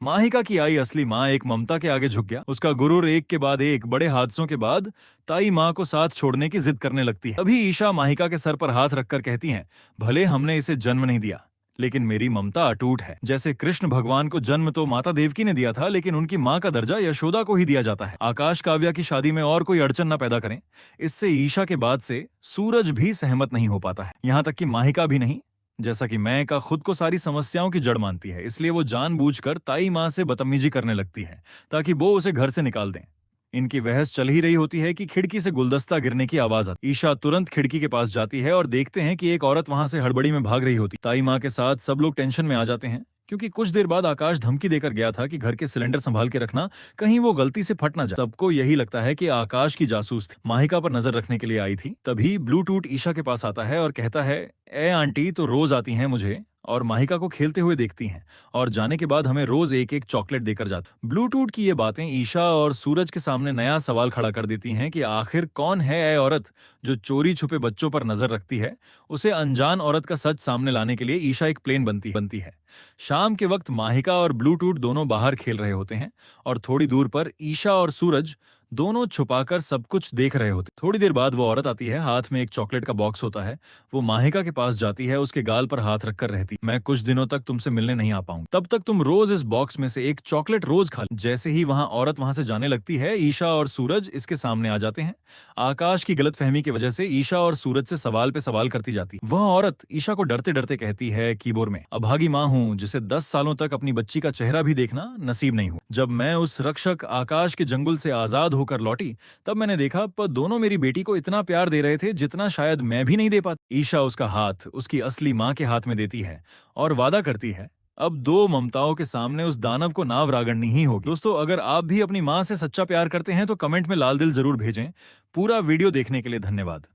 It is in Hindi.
माहिका की आई असली माँ एक ममता के आगे झुक गया। उसका गुरूर एक के बाद एक बड़े हादसों के बाद ताई माँ को साथ छोड़ने की जिद करने लगती है। तभी ईशा माहिका के सर पर हाथ रखकर कहती हैं, भले हमने इसे जन्म नहीं दिया, लेकिन मेरी ममता अटूट है। जैसे कृष्ण भगवान को जन्म तो माता देवकी ने दिया था, लेकिन उनकी माँ का दर्जा यशोदा को ही दिया जाता है। आकाश काव्या की शादी में और कोई अड़चन न पैदा करें, इससे ईशा के बाद से सूरज भी सहमत नहीं हो पाता है। यहाँ तक कि माहिका भी नहीं। जैसा कि मैं का खुद को सारी समस्याओं की जड़ मानती है, इसलिए वो जानबूझकर ताई माँ से बदतमीजी करने लगती है ताकि वो उसे घर से निकाल दें। इनकी बहस चल ही रही होती है कि खिड़की से गुलदस्ता गिरने की आवाज आती। ईशा तुरंत खिड़की के पास जाती है और देखते हैं कि एक औरत वहां से हड़बड़ी में भाग रही होती। ताई माँ के साथ सब लोग टेंशन में आ जाते हैं, क्योंकि कुछ देर बाद आकाश धमकी देकर गया था कि घर के सिलेंडर संभाल के रखना, कहीं वो गलती से फट ना जाए। सबको यही लगता है कि आकाश की जासूस थी, माहिका पर नजर रखने के लिए आई थी। तभी ब्लूटूथ ईशा के पास आता है और कहता है, ए आंटी तो रोज आती हैं मुझे और माहिका को खेलते हुए देखती हैं, और जाने के बाद हमें रोज एक एक चॉकलेट देकर जाती। ब्लूटूथ की ये बातें ईशा और सूरज के सामने नया सवाल खड़ा कर देती हैं कि आखिर कौन है ए औरत जो चोरी छुपे बच्चों पर नजर रखती है। उसे अनजान औरत का सच सामने लाने के लिए ईशा एक प्लेन बनती है। शाम के वक्त माहिका और ब्लूटूथ दोनों बाहर खेल रहे होते हैं और थोड़ी दूर पर ईशा और सूरज दोनों छुपाकर सब कुछ देख रहे होते। थोड़ी देर बाद वो औरत आती है, हाथ में एक चॉकलेट का बॉक्स होता है। वो माहिका के पास जाती है, उसके गाल पर हाथ रखकर रहती, मैं कुछ दिनों तक तुमसे मिलने नहीं आ पाऊंगी, तब तक तुम रोज इस बॉक्स में से एक चॉकलेट रोज खा। जैसे ही औरत वहां से जाने लगती है, ईशा और सूरज इसके सामने आ जाते हैं। आकाश की गलतफहमी की वजह से ईशा और सूरज से सवाल पे सवाल करती जाती। वह औरत ईशा को डरते डरते कहती है कीबोर्ड में, अभागी माँ हूँ जिसे 10 सालों तक अपनी बच्ची का चेहरा भी देखना नसीब नहीं हुआ। जब मैं उस रक्षक आकाश के जंगल से आजाद होकर लौटी, तब मैंने देखा पर दोनों मेरी बेटी को इतना प्यार दे रहे थे जितना शायद मैं भी नहीं दे पाती। ईशा उसका हाथ उसकी असली माँ के हाथ में देती है और वादा करती है, अब दो ममताओं के सामने उस दानव को नाव रागड़नी ही होगी। दोस्तों, अगर आप भी अपनी माँ से सच्चा प्यार करते हैं तो कमेंट में लाल दिल जरूर भेजें। पूरा वीडियो देखने के लिए धन्यवाद।